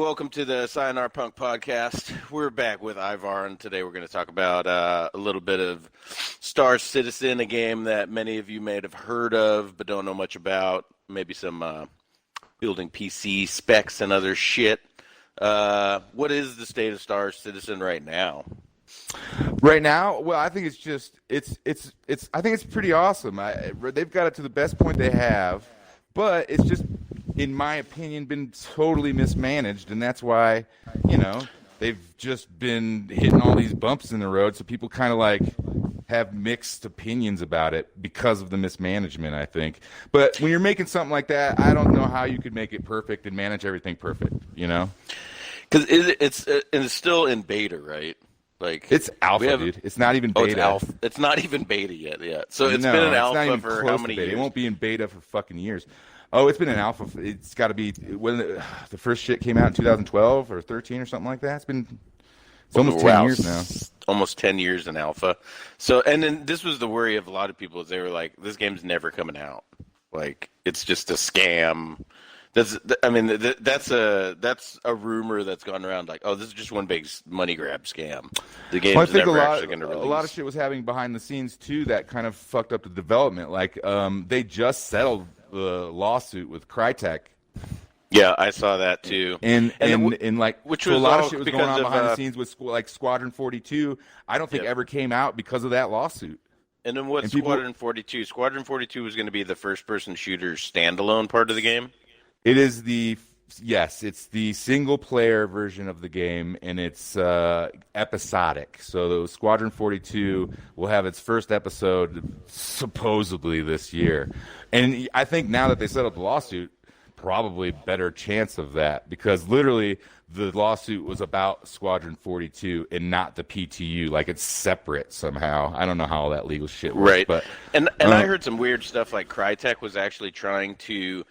welcome to the Sayonara Punk podcast. We're back with Ivar, and today we're going to talk about a little bit of Star Citizen, a game that many of you may have heard of but don't know much about. Maybe some building PC specs and other shit. What is the state of Star Citizen right now? Right now, well, I think I think it's pretty awesome. They've got it to the best point they have, but it's just, in my opinion, been totally mismanaged, and that's why, they've just been hitting all these bumps in the road, so people kind of have mixed opinions about it because of the mismanagement, I think. But when you're making something like that, I don't know how you could make it perfect and manage everything perfect, Because it's still in beta, right? It's alpha, dude. It's not even beta. It's alpha. It's not even beta yet. So it's been in alpha for how many years? It won't be in beta for fucking years. Oh, it's been in alpha. It's got to be when the first shit came out in 2012 or 13 or something like that. It's almost 10 years now. Almost 10 years in alpha. So, and then this was the worry of a lot of people, is they were like, this game's never coming out. It's just a scam. That's a rumor that's gone around, this is just one big money grab scam. The game's never actually going to release. A lot of shit was happening behind the scenes too that kind of fucked up the development. They just settled the lawsuit with Crytek. Yeah, I saw that too. Which was a lot of shit was going on behind the scenes with Squadron 42. I don't think ever came out because of that lawsuit. And then what's Squadron 42? Squadron 42 was going to be the first-person shooter standalone part of the game. It is it's the single-player version of the game, and it's episodic. So the Squadron 42 will have its first episode supposedly this year. And I think now that they settled the lawsuit, probably better chance of that, because literally the lawsuit was about Squadron 42 and not the PTU. It's separate somehow. I don't know how all that legal shit works. Right. But, and I heard some weird stuff, Crytek was actually trying to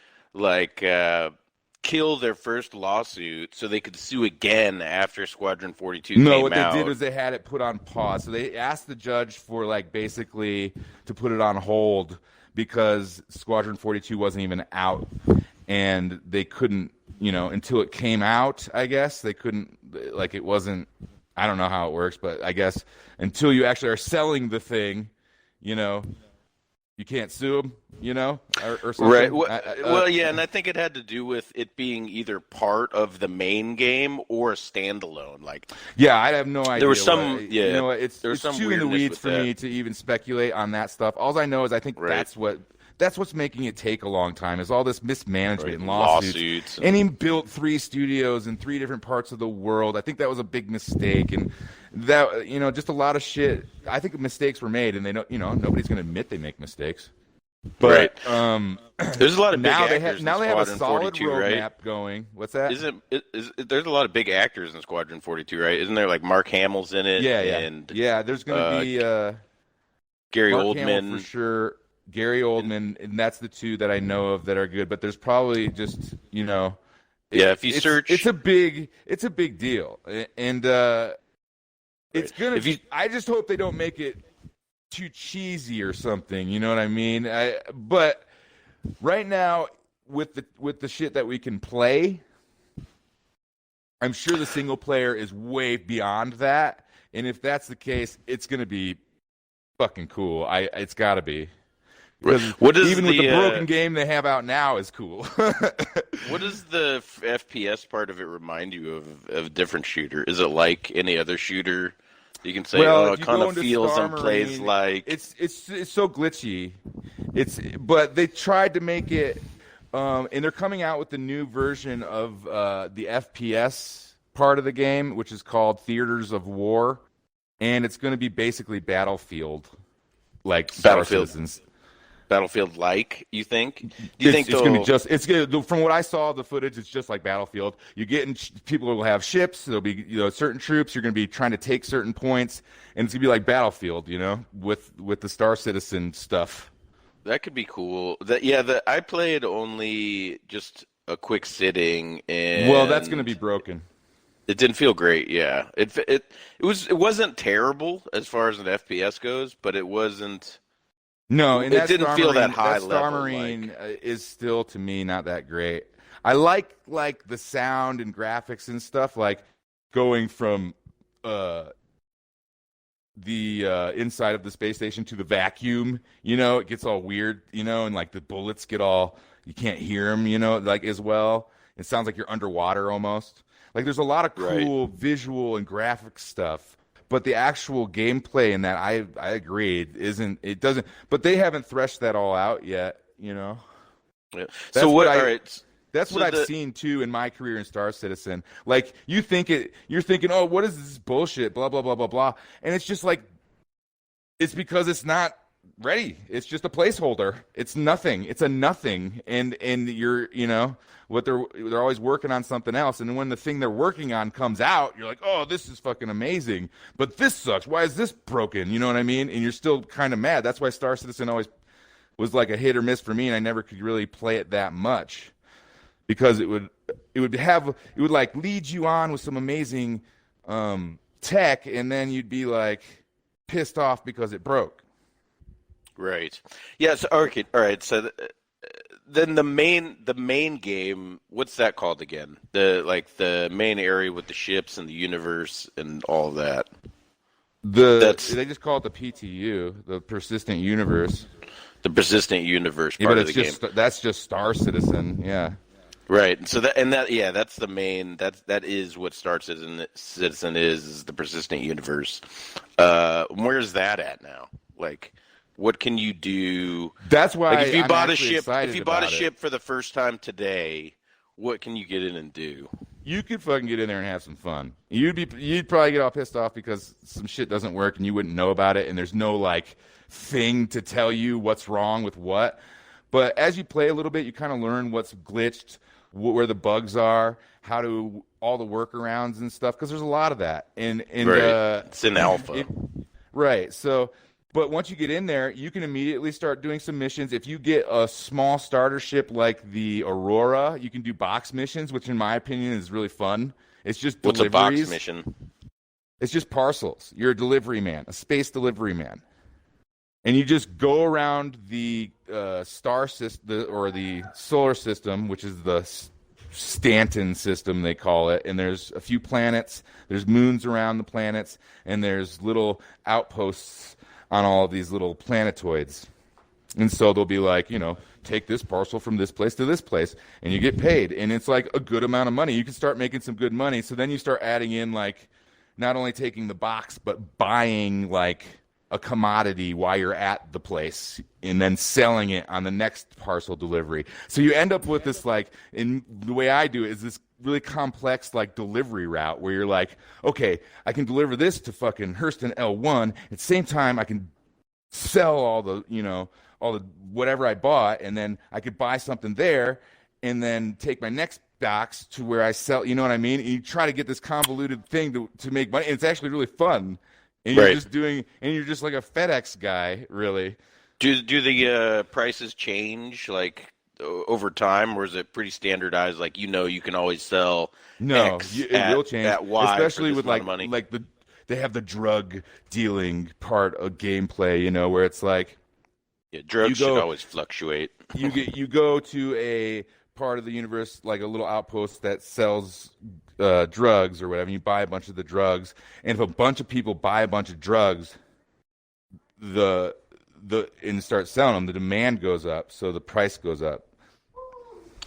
kill their first lawsuit so they could sue again after Squadron 42 came out. No, what they did was they had it put on pause. So they asked the judge for basically to put it on hold because Squadron 42 wasn't even out, and they couldn't, until it came out, I guess they couldn't, it wasn't, I don't know how it works, but I guess until you actually are selling the thing, you can't sue them, or something. Right. Well, yeah, and I think it had to do with it being either part of the main game or a standalone. Yeah, I have no idea. There was some, it's too in the weeds for me to even speculate on that stuff. All I know is I think that's what's making it take a long time, is all this mismanagement and lawsuits. And he built 3 studios in 3 different parts of the world. I think that was a big mistake, and that just a lot of shit. I think mistakes were made, and they don't. Nobody's going to admit they make mistakes. But there's a lot of big now actors. Now they have a solid 42, roadmap right? going. What's that? There's a lot of big actors in Squadron 42, right? Isn't there Mark Hamill's in it? Yeah. There's going to be Gary Mark Oldman Hamill for sure. Gary Oldman, and that's the 2 that I know of that are good. But there's probably just if you search, it's a big deal, and it's gonna. I just hope they don't make it too cheesy or something. You know what I mean? But right now, with the shit that we can play, I'm sure the single player is way beyond that. And if that's the case, it's gonna be fucking cool. It's got to be. With the broken game they have out now is cool. What does the FPS part of it remind you of a different shooter? Is it like any other shooter? You can say, it kind of feels and plays like. It's so glitchy. But they tried to make it, and they're coming out with the new version of the FPS part of the game, which is called Theaters of War, and it's going to be basically Battlefield, Star Citizens. Battlefield, you think? Do you think it's going to be just? It's gonna, from what I saw of the footage, it's just like Battlefield. You're getting people will have ships. There'll be certain troops. You're going to be trying to take certain points, and it's going to be like Battlefield, with the Star Citizen stuff. That could be cool. I played only just a quick sitting, and that's going to be broken. It didn't feel great. Yeah, it wasn't terrible as far as an FPS goes, but it wasn't. No, and it didn't feel that high level. Star Marine is still, to me, not that great. I like the sound and graphics and stuff, like going from the inside of the space station to the vacuum. It gets all weird, and like the bullets get all, you can't hear them, like as well. It sounds like you're underwater almost. Like there's a lot of cool visual and graphic stuff, but the actual gameplay in that, I agree, it doesn't. But they haven't threshed that all out yet, Yeah. So what? All right. That's what I've seen too in my career in Star Citizen. Like you're thinking, oh, what is this bullshit? Blah blah blah blah blah. And it's just like, it's because it's not ready. It's just a placeholder. It's nothing. It's a nothing. And you're, what they're always working on something else. And when the thing they're working on comes out, you're like, oh, this is fucking amazing. But this sucks. Why is this broken? You know what I mean? And you're still kind of mad. That's why Star Citizen always was like a hit or miss for me, and I never could really play it that much. Because it would like lead you on with some amazing tech, and then you'd be like pissed off because it broke. Right. Yes. Okay. All right. So then the main game, what's that called again? The main area with the ships and the universe and all of that. They just call it the PTU, the Persistent Universe. The Persistent Universe part of the game. That's just Star Citizen. Yeah. Right. So that's the main. That is what Star Citizen is the persistent universe. Where's that at now? Like, what can you do? That's why if you I'm bought a actually ship, excited if you bought a about it. ship for the first time today, what can you get in and do? You could fucking get in there and have some fun. You'd probably get all pissed off because some shit doesn't work and you wouldn't know about it, and there's no like thing to tell you what's wrong with what. But as you play a little bit, you kind of learn what's glitched, where the bugs are, how to all the workarounds and stuff, because there's a lot of that. And right. It's in alpha. Right. So, but once you get in there, you can immediately start doing some missions. If you get a small starter ship like the Aurora, you can do box missions, which in my opinion is really fun. It's just deliveries. What's a box mission? It's just parcels. You're a delivery man, a space delivery man. And you just go around the star system, or the solar system, which is the Stanton system, they call it. And there's a few planets. There's moons around the planets. And there's little outposts on all of these little planetoids. And so they'll be like, take this parcel from this place to this place. And you get paid. And it's like a good amount of money. You can start making some good money. So then you start adding in, like, not only taking the box, but buying, like, a commodity while you're at the place and then selling it on the next parcel delivery. So you end up with this, like, in the way I do it, is this really complex, like, delivery route where you're like, okay, I can deliver this to fucking Hurston L1. At the same time, I can sell all the whatever I bought, and then I could buy something there and then take my next box to where I sell, you know what I mean? And you try to get this convoluted thing to make money. And it's actually really fun. And you're you're just like a FedEx guy, really. Do the prices change like over time, or is it pretty standardized? Like you can always sell. No, X it will change, at Y, especially with like money. They have the drug dealing part of gameplay, where it's like drugs should always fluctuate. You go to a part of the universe, like a little outpost that sells drugs or whatever. You buy a bunch of the drugs, and if a bunch of people buy a bunch of drugs, and start selling them, the demand goes up, so the price goes up.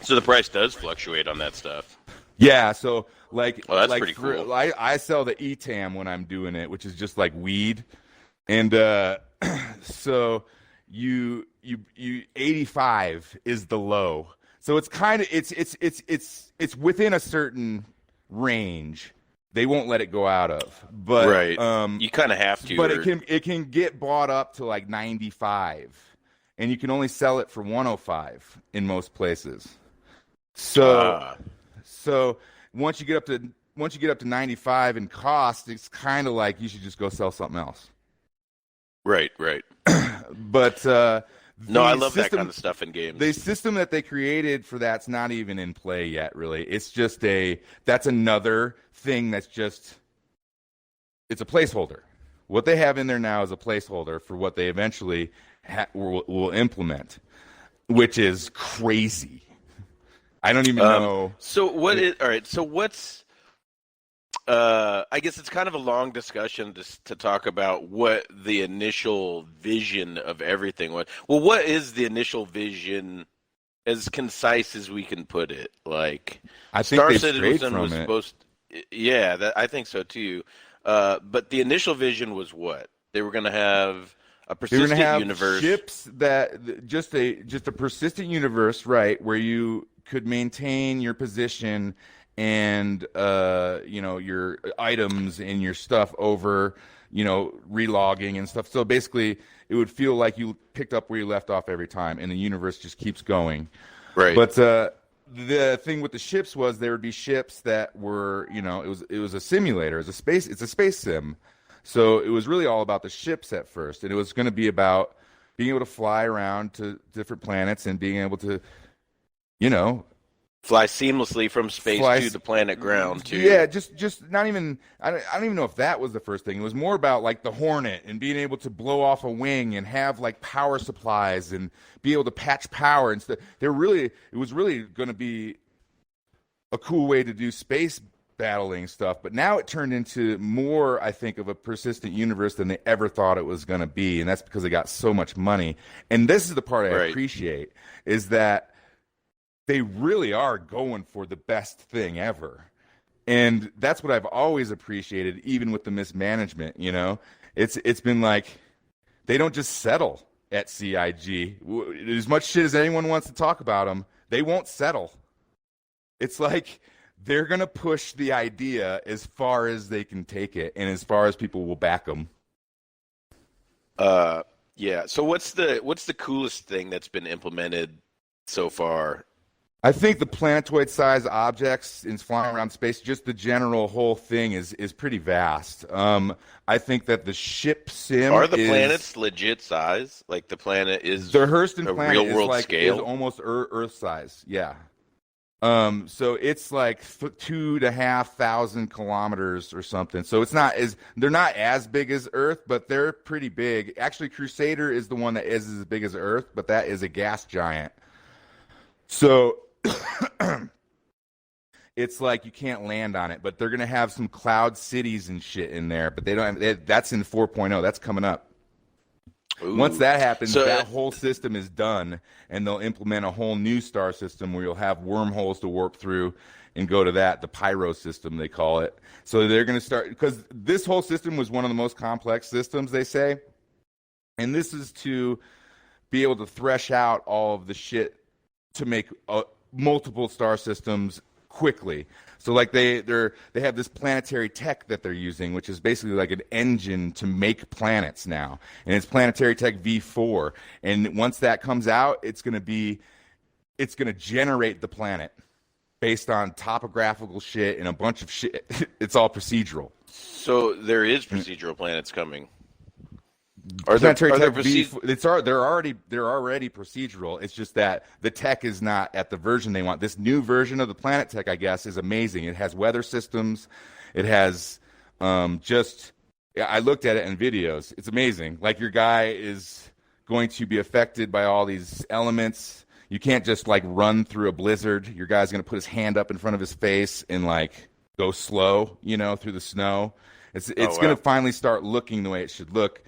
So the price does fluctuate on that stuff. Yeah, so like, that's pretty cool. I sell the ETAM when I'm doing it, which is just like weed, and so you 85 is the low. So it's kind of it's within a certain range. They won't let it go out of, but right. You kind of have to. But it can get bought up to like 95, and you can only sell it for 105 in most places. So once you get up to 95 in cost, it's kind of like you should just go sell something else. Right. But no, I love that kind of stuff in games. The system that they created for that's not even in play yet, really. It's just that's another thing that's just, it's a placeholder. What they have in there now is a placeholder for what they eventually will implement, which is crazy. I don't even know. So what is all right? So what's I guess it's kind of a long discussion to talk about what the initial vision of everything was. Well, what is the initial vision, as concise as we can put it? Like, I think Star they strayed Citizen from was it. supposed. Yeah, I think so too. But the initial vision was what? They were going to have a They're persistent going to have universe. ships that just a persistent universe, right, where you could maintain your position and your items and your stuff over, relogging and stuff. So basically, it would feel like you picked up where you left off every time, and the universe just keeps going. Right. But the thing with the ships was there would be ships that were, it was a simulator, it's a space sim. So it was really all about the ships at first, and it was going to be about being able to fly around to different planets and being able to, fly seamlessly from space to the planet ground too. Yeah, just not even. I don't even know if that was the first thing. It was more about like the Hornet and being able to blow off a wing and have like power supplies and be able to patch power and stuff. It was really going to be a cool way to do space battling stuff, but now it turned into more, I think, of a persistent universe than they ever thought it was going to be, and that's because they got so much money. And this is the part I appreciate, is that they really are going for the best thing ever. And that's what I've always appreciated, even with the mismanagement, It's been like, they don't just settle at CIG. As much shit as anyone wants to talk about them, they won't settle. It's like they're going to push the idea as far as they can take it and as far as people will back them. Yeah. So what's the coolest thing that's been implemented so far? I think the planetoid-sized objects in flying around space, just the general whole thing is pretty vast. I think that the ship sim are the planets legit size? Like the planet is the Hurston a planet real world scale, is almost Earth size. Yeah. So it's like 2,500 kilometers or something. So they're not as big as Earth, but they're pretty big. Actually, Crusader is the one that is as big as Earth, but that is a gas giant. So it's like you can't land on it, but they're going to have some cloud cities and shit in there, but that's in 4.0. That's coming up. Ooh. Once that happens, that whole system is done, and they'll implement a whole new star system where you'll have wormholes to warp through and go to the Pyro system, they call it. So they're going to start, because this whole system was one of the most complex systems, they say, and this is to be able to thresh out all of the shit to make multiple star systems quickly. So like they have this planetary tech that they're using, which is basically like an engine to make planets now, and it's Planetary Tech V4. And once that comes out, it's going to generate the planet based on topographical shit and a bunch of shit. It's all procedural. So there is procedural planets coming. They're already procedural. It's just that the tech is not at the version they want. This new version of the Planet Tech, I guess, is amazing. It has weather systems. It has I looked at it in videos. It's amazing. Like your guy is going to be affected by all these elements. You can't just like run through a blizzard. Your guy's going to put his hand up in front of his face and like go slow, through the snow. It's going to finally start looking the way it should look.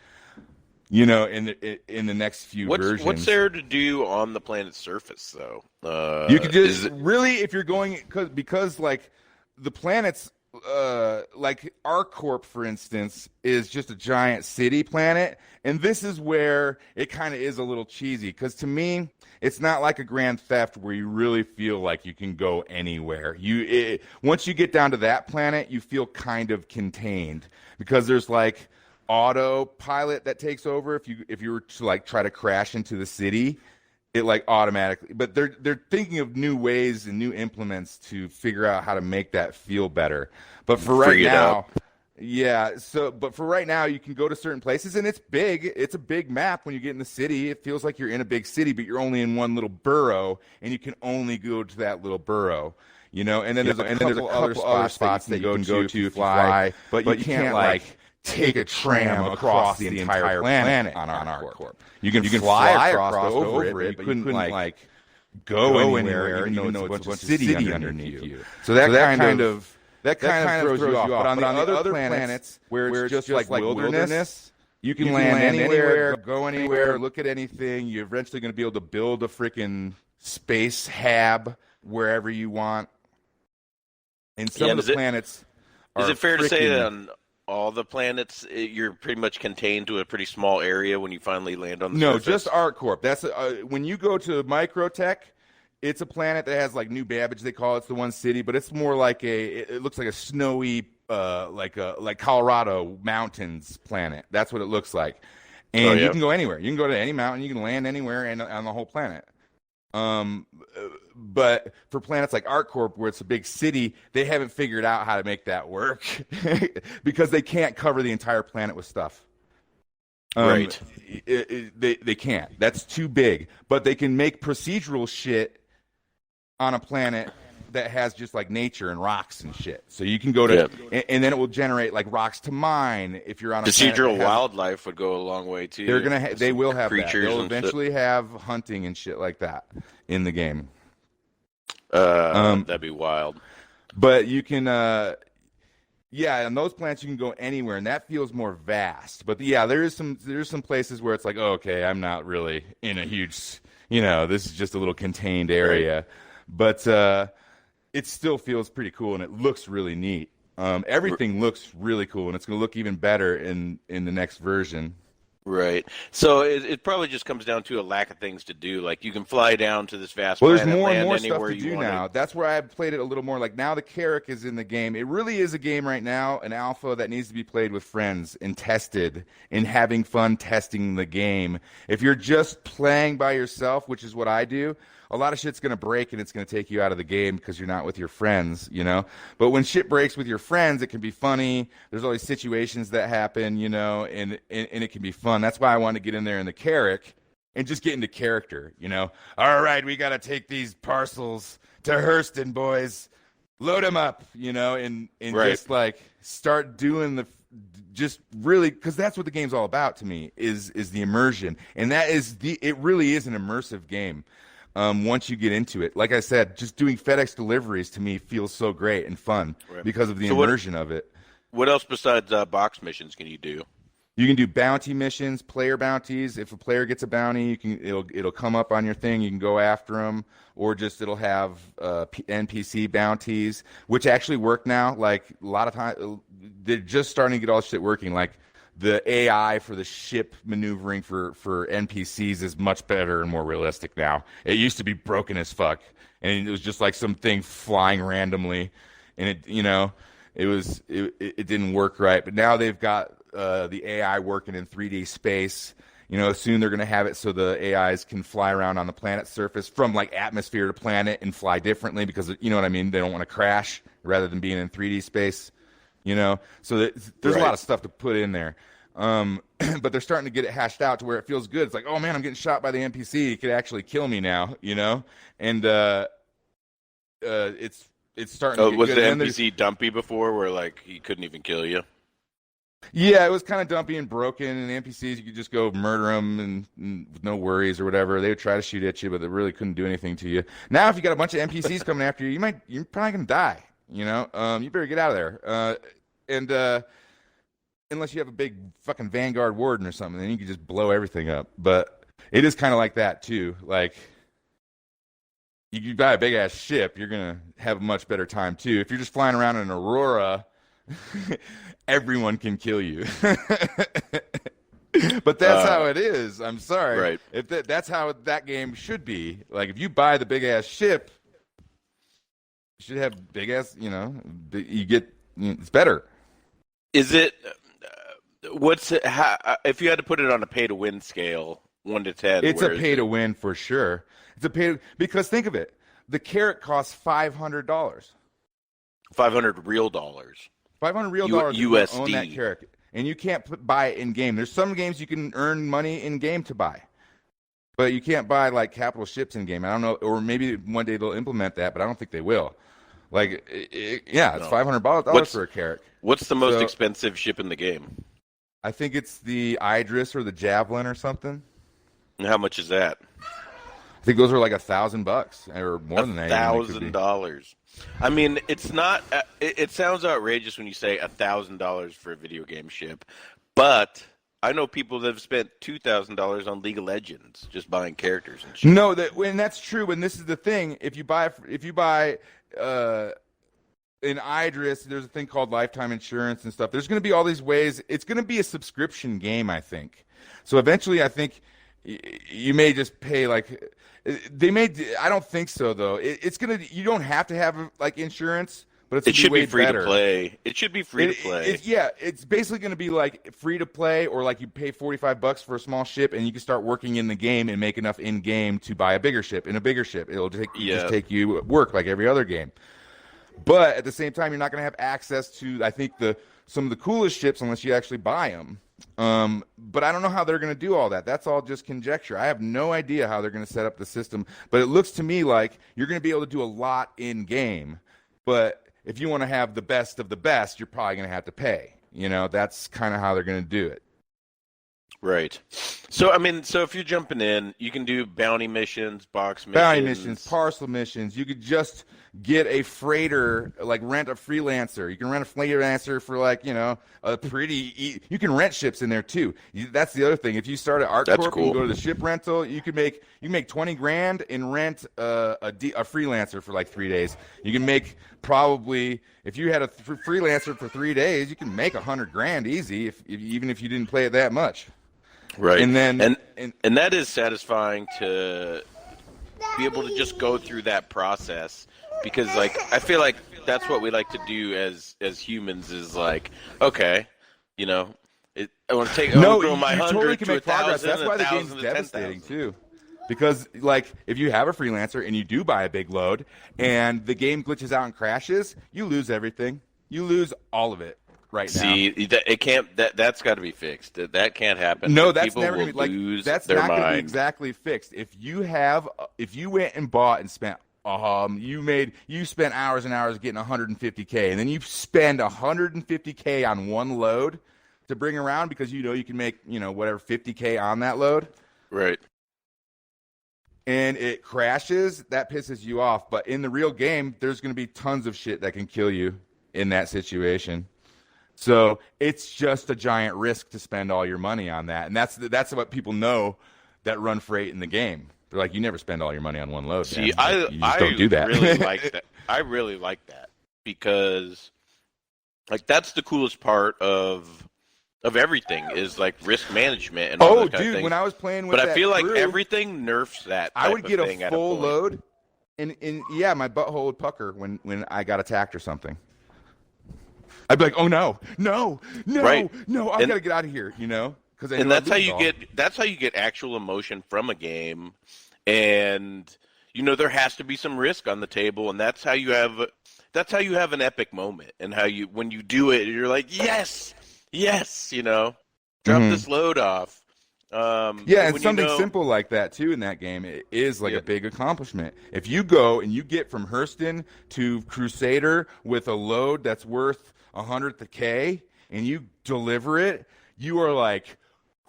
In the next few versions. What's there to do on the planet's surface, though? You could just really, if you're going, because like the planets, like ArcCorp, for instance, is just a giant city planet, and this is where it kind of is a little cheesy. Because to me, it's not like a Grand Theft where you really feel like you can go anywhere. Once you get down to that planet, you feel kind of contained because there's like autopilot that takes over if you were to like try to crash into the city, it like automatically. But they're thinking of new ways and new implements to figure out how to make that feel better. But for right now, but for right now, you can go to certain places and it's big. It's a big map when you get in the city. It feels like you're in a big city, but you're only in one little borough, and you can only go to that little borough. And then there's a couple other spots that you can go to fly, but you can't like take a tram across the entire planet on ArcCorp. You can fly across over it, but you couldn't like go anywhere, even though it's a bunch of city underneath you. So that kind of throws you off. But on the other planets, where it's just like wilderness, you can land anywhere, go anywhere, look at anything. You're eventually going to be able to build a freaking space hab wherever you want. And some of the planets are. Is it fair to say that on all the planets, you're pretty much contained to a pretty small area when you finally land on the surface? No, just ArcCorp. That's when you go to Microtech, it's a planet that has like New Babbage, they call it. It's the one city, but it's more like it looks like a snowy, like Colorado mountains planet. That's what it looks like. And you can go anywhere. You can go to any mountain. You can land anywhere on the whole planet. But for planets like ArcCorp, where it's a big city, they haven't figured out how to make that work because they can't cover the entire planet with stuff. Right. They can't. That's too big. But they can make procedural shit on a planet that has just like nature and rocks and shit. So you can go to, and then it will generate like rocks to mine if you're on a procedural wildlife would go a long way too. They will have creatures. They'll eventually have hunting and shit like that in the game. That'd be wild. But you can, on those planets you can go anywhere, and that feels more vast. But there's some places where it's like, oh, okay, I'm not really in a huge, this is just a little contained area. Right. But it still feels pretty cool, and it looks really neat. Everything looks really cool, and it's going to look even better in the next version. Right. So it probably just comes down to a lack of things to do. Like, you can fly down to this vast planet, there's more and more stuff to do now. That's where I played it a little more. Like, now the Carrack is in the game. It really is a game right now, an alpha that needs to be played with friends and tested and having fun testing the game. If you're just playing by yourself, which is what I do, a lot of shit's going to break and it's going to take you out of the game because you're not with your friends, But when shit breaks with your friends, it can be funny. There's all these situations that happen, and it can be fun. That's why I wanted to get in there in the Carrack and just get into character, All right, we got to take these parcels to Hurston, boys. Load them up, and right. Just like start doing just really, because that's what the game's all about to me is the immersion. And it really is an immersive game. Once you get into it, like I said, just doing FedEx deliveries to me feels so great and fun because of the immersion of it. What else besides box missions can you do? You can do bounty missions, player bounties. If a player gets a bounty, it'll come up on your thing. You can go after them, or just it'll have NPC bounties, which actually work now. Like a lot of time, they're just starting to get all this shit working. Like the AI for the ship maneuvering for NPCs is much better and more realistic now. It used to be broken as fuck, and it was just like some thing flying randomly, and it didn't work right. But now they've got the AI working in 3D space. Soon they're going to have it so the AIs can fly around on the planet's surface from like atmosphere to planet and fly differently because, you know what I mean? They don't want to crash rather than being in 3D space. So there's a lot of stuff to put in there. But they're starting to get it hashed out to where it feels good. It's like, oh man, I'm getting shot by the NPC. He could actually kill me now, and it's starting to get was good. the NPC dumpy before where like he couldn't even kill you? Yeah, it was kind of dumpy and broken, and the NPCs, you could just go murder them and with no worries or whatever. They would try to shoot at you, but they really couldn't do anything to you. Now, if you got a bunch of NPCs coming after you, you're probably going to die, you better get out of there. And unless you have a big fucking Vanguard warden or something, then you can just blow everything up. But it is kind of like that, too. Like, you buy a big-ass ship, you're going to have a much better time, too. If you're just flying around in an Aurora, everyone can kill you. But that's how it is. I'm sorry. Right. If that's how that game should be. Like, if you buy the big-ass ship, you should have big-ass, you get, it's better. Is it, if you had to put it on a pay-to-win scale, 1 to 10, it's a pay-to-win for sure. It's a because think of it. The Carrack costs $500. 500 real dollars. 500 real dollars USD. To own that Carrack. And you can't buy it in-game. There's some games you can earn money in-game to buy. But you can't buy, like, capital ships in-game. I don't know. Or maybe one day they'll implement that, but I don't think they will. Like, it's $500 for a Carrack. What's the most expensive ship in the game? I think it's the Idris or the Javelin or something. And how much is that? I think those are like $1,000 or more than that. $1,000. I mean, it's not. It sounds outrageous when you say $1,000 for a video game ship, but I know people that have spent $2,000 on League of Legends just buying characters and shit. No, and that's true. And this is the thing: if you buy in Idris, there's a thing called lifetime insurance and stuff. There's going to be all these ways. It's going to be a subscription game, I think. So eventually, I think you may just pay like they may. I don't think so though. It's gonna. You don't have to have like insurance, but it should be free better. To play. It should be free to play. It's basically going to be like free to play, or like you pay $45 for a small ship, and you can start working in the game and make enough in game to buy a bigger ship. And a bigger ship, it'll just take you work like every other game. But at the same time, you're not going to have access to, I think, some of the coolest ships unless you actually buy them. But I don't know how they're going to do all that. That's all just conjecture. I have no idea how they're going to set up the system. But it looks to me like you're going to be able to do a lot in-game. But if you want to have the best of the best, you're probably going to have to pay. That's kind of how they're going to do it. Right. So, I mean, if you're jumping in, you can do bounty missions, box missions. Parcel missions. You could just get a freighter, like rent a freelancer. You can rent a freelancer for you can rent ships in there too. That's the other thing. If you start at ArtCorp and go to the ship rental, you can make $20,000 and rent a freelancer for like 3 days. You can make probably, if you had a freelancer for 3 days, you can make $100,000 easy even if you didn't play it that much. Right. And then and that is satisfying to be able to just go through that process, because like I feel like that's what we like to do as humans is like, okay, I want to grow my 100 totally can to make progress. 1,000. That's why the game's devastating too. Because like if you have a freelancer and you do buy a big load and the game glitches out and crashes, you lose everything. You lose all of it. Right now. See, it can't. That's got to be fixed. That can't happen. No, that's People never going to be like. That's not going to be exactly fixed. If you went and bought and spent, you spent hours and hours getting $150K, and then you spend $150K on one load to bring around because you can make whatever $50K on that load. Right. And it crashes, that pisses you off. But in the real game, there's going to be tons of shit that can kill you in that situation. So it's just a giant risk to spend all your money on that, and that's what people know that run freight in the game. They're like, you never spend all your money on one load. See, man. You just don't do that. Really like that. I really like that because, like, that's the coolest part of everything is like risk management and all those kind of things. When I was playing with, I feel like everything nerfs that. I would get a full load, and my butthole would pucker when I got attacked or something. I'd be like, oh no, right. no, I've got to get out of here, because that's how you get actual emotion from a game, and there has to be some risk on the table, and that's how you have an epic moment, and when you do it, you're like, yes, drop this load off. And something simple like that too in that game is like a big accomplishment. If you go and you get from Hurston to Crusader with a load that's worth 100K and you deliver it, you are like,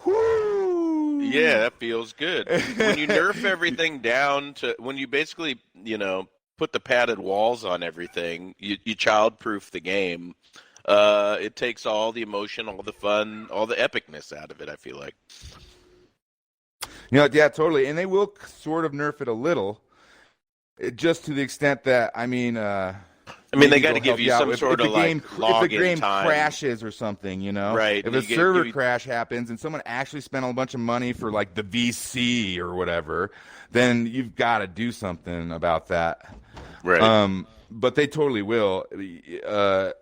whoo! Yeah, that feels good. When you nerf everything down to when you basically, put the padded walls on everything, you child-proof the game. It takes all the emotion, all the fun, all the epicness out of it, I feel like. Yeah, totally. And they will sort of nerf it a little, just to the extent that, they got to give you some sort of login if the game time. Crashes or something, Right. If a server crash happens and someone actually spent a bunch of money for like the VC or whatever, then you've got to do something about that. Right. But they totally will. It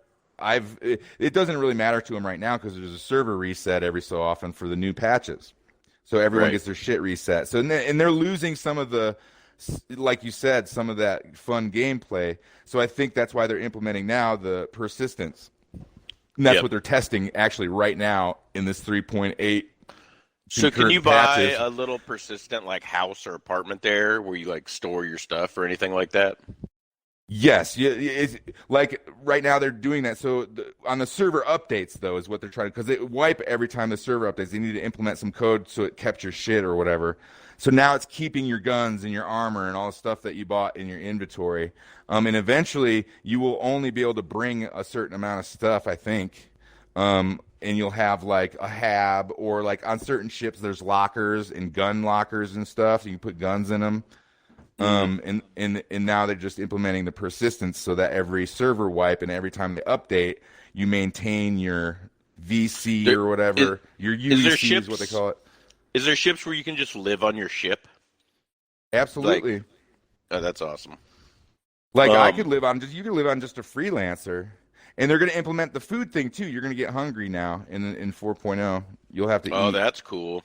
doesn't really matter to them right now because there's a server reset every so often for the new patches. So everyone gets their shit reset. So and they're losing some of the, like you said, some of that fun gameplay. So I think that's why they're implementing now the persistence. And that's what they're testing actually right now in this 3.8. So can you buy a little persistent like house or apartment there where you like store your stuff or anything like that? Yes, yeah, like right now they're doing that. So on the server updates, though, is what they're trying to, because they wipe every time the server updates. They need to implement some code so it kept your shit or whatever. So now it's keeping your guns and your armor and all the stuff that you bought in your inventory. And eventually you will only be able to bring a certain amount of stuff, I think. And you'll have like a hab, or like on certain ships there's lockers and gun lockers and stuff. You can put guns in them. And now they're just implementing the persistence so that every server wipe and every time they update, you maintain your VC or whatever. Your UEC is what they call it. Is there ships where you can just live on your ship? Absolutely. Like, oh, that's awesome. Like I could live on you could live on just a freelancer. And they're going to implement the food thing too. You're going to get hungry now in 4.0. You'll have to eat. Oh, that's cool.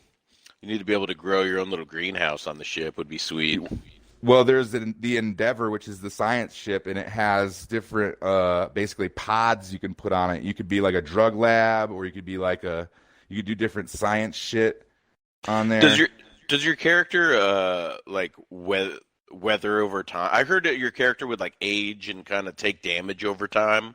You need to be able to grow your own little greenhouse on the ship. Would be sweet. Well, there's the Endeavor, which is the science ship, and it has different, basically pods you can put on it. You could be like a drug lab, or you could be like you could do different science shit on there. Does your character like weather over time? I heard that your character would like age and kind of take damage over time,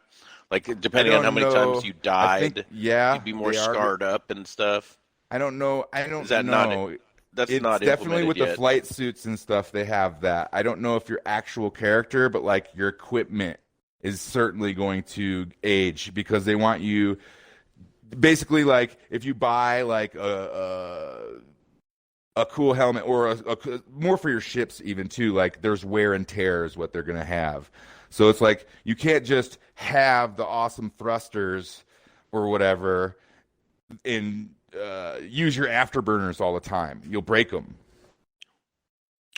like depending on how many times you died. You'd be more scarred up and stuff. I don't know. Is that know. That's it's not definitely with yet. The flight suits and stuff. They have that. I don't know if your actual character, but like your equipment is certainly going to age because they want you. Basically, like if you buy like a cool helmet or more for your ships even too. Like there's wear and tear is what they're gonna have. So it's like you can't just have the awesome thrusters or whatever and use your afterburners all the time. You'll break them.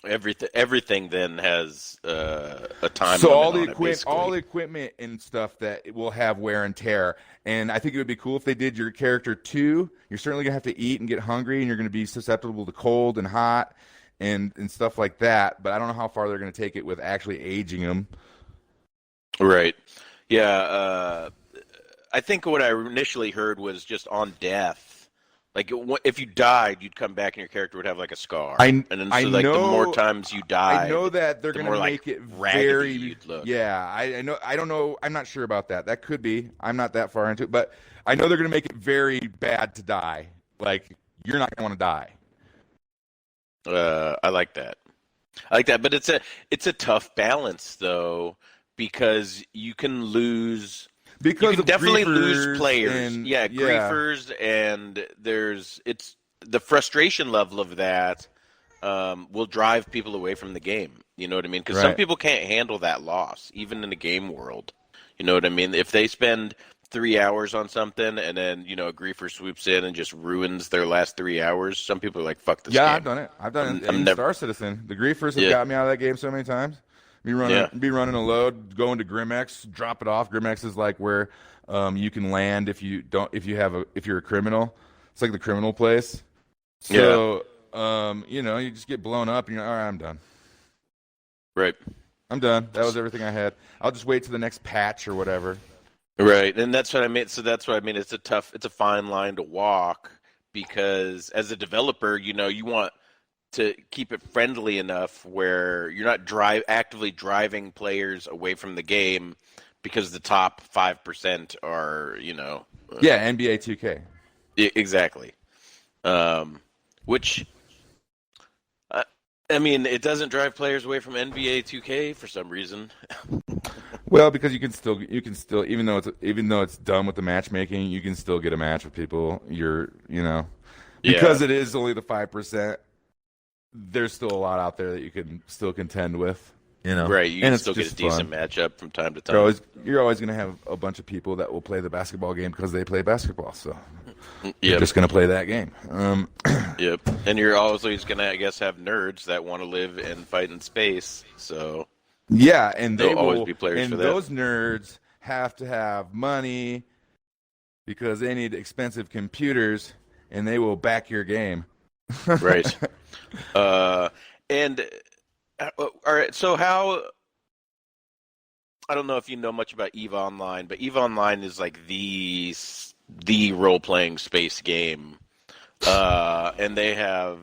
Everything then has a time. So limit all the equipment and stuff that it will have wear and tear. And I think it would be cool if they did your character too. You're certainly gonna have to eat and get hungry, and you're gonna be susceptible to cold and hot and stuff like that. But I don't know how far they're gonna take it with actually aging them. Right. Yeah. I think what I initially heard was just on death. Like if you died, you'd come back and your character would have like a scar. And then the more times you die, I know that they're going to make it very. You'd look. Yeah, I know. I don't know. I'm not sure about that. That could be. I'm not that far into it, but I know they're going to make it very bad to die. Like you're not going to want to die. I like that. But it's a tough balance though, because you can lose. Because you can definitely griefers lose players. Griefers, and it's the frustration level of that will drive people away from the game. You know what I mean? Because some people can't handle that loss, even in the game world. You know what I mean? If they spend 3 hours on something and then a griefer swoops in and just ruins their last 3 hours, some people are like, "Fuck this." Yeah, game. I've done it. In Star Citizen, the griefers have got me out of that game so many times. Be running a load, go into Grimex, drop it off. Grimex is like where you can land if you're a criminal. It's like the criminal place. So you just get blown up and you're all right, I'm done. Right. I'm done. That was everything I had. I'll just wait till the next patch or whatever. Right. And that's what I mean. So that's what I mean. It's a fine line to walk because as a developer, you want to keep it friendly enough where you're not actively driving players away from the game because the top 5% are, NBA 2K. Exactly. Which, I mean, it doesn't drive players away from NBA 2K for some reason. Well, because you can still, even though it's done with the matchmaking, you can still get a match with people. Because it is only the 5%. There's still a lot out there that you can still contend with, Right, you can still get a decent matchup from time to time. You're always going to have a bunch of people that will play the basketball game because they play basketball, so you're just going to play that game. Yep, and you're always going to, I guess, have nerds that want to live and fight in space, so... Yeah, and they will always be players for that. And those nerds have to have money because they need expensive computers, and they will back your game. Right. All right, so how, I don't know if you know much about EVE Online, but EVE Online is like the role-playing space game. And they have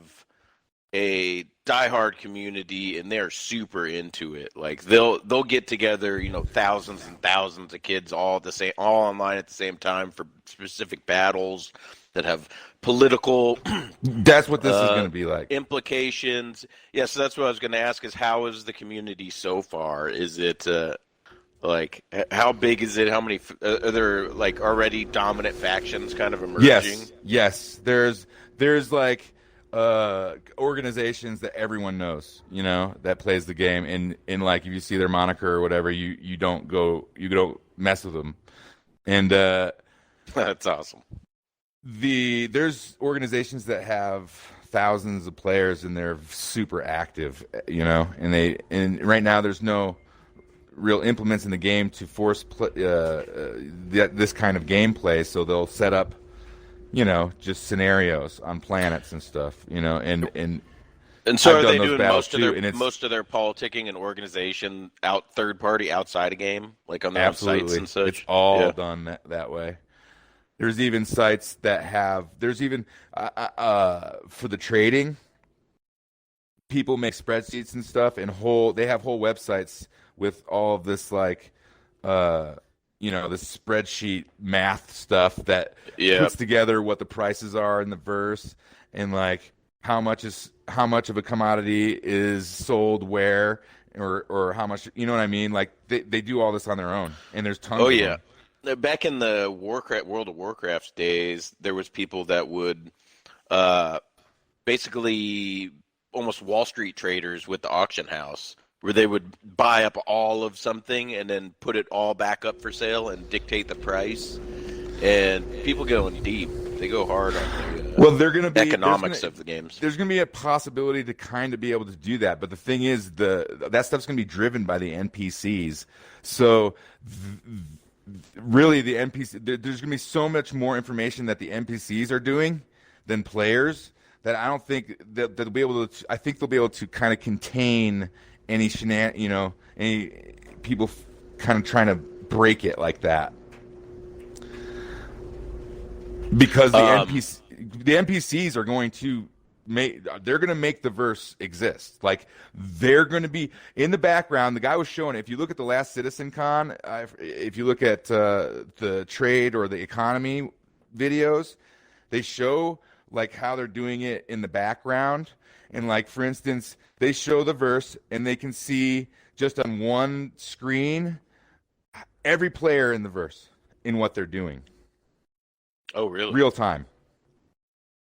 a diehard community, and they're super into it. Like they'll get together, thousands and thousands of kids all online at the same time for specific battles that have political that's what this is going to be like. Implications. Yeah, so that's what I was going to ask is how is the community so far? Is it like how big is it? How many are there like already dominant factions kind of emerging? Yes. There's like organizations that everyone knows, that plays the game, and like if you see their moniker or whatever, you don't mess with them. And that's awesome. There's organizations that have thousands of players and they're super active, and right now there's no real implements in the game to force this kind of gameplay, so they'll set up just scenarios on planets and stuff, and so are they doing most of their politicking and organization third party outside a game, like on their own sites and such? It's all done that way. There's even sites that for the trading, people make spreadsheets and stuff, and they have whole websites with all of this like this spreadsheet math stuff that puts together what the prices are in the verse and like how much of a commodity is sold where or how much, you know what I mean? Like they do all this on their own, and there's tons of them. Back in the World of Warcraft days, there was people that would basically almost Wall Street traders with the auction house, where they would buy up all of something and then put it all back up for sale and dictate the price. And people going deep. They go hard on the economics of the games. There's going to be a possibility to kind of be able to do that. But the thing is, that stuff's going to be driven by the NPCs. So really, the NPC, there's going to be so much more information that the NPCs are doing than players that I don't think that they'll be able to. I think they'll be able to kind of contain any any people kind of trying to break it like that, because the NPCs are going to they're going to make the verse exist. Like they're going to be in the background. The guy was showing it. If you look at the last Citizen Con, if you look at the trade or the economy videos, they show like how they're doing it in the background. And like, for instance, they show the verse and they can see just on one screen every player in the verse in what they're doing. Oh, really? Real time.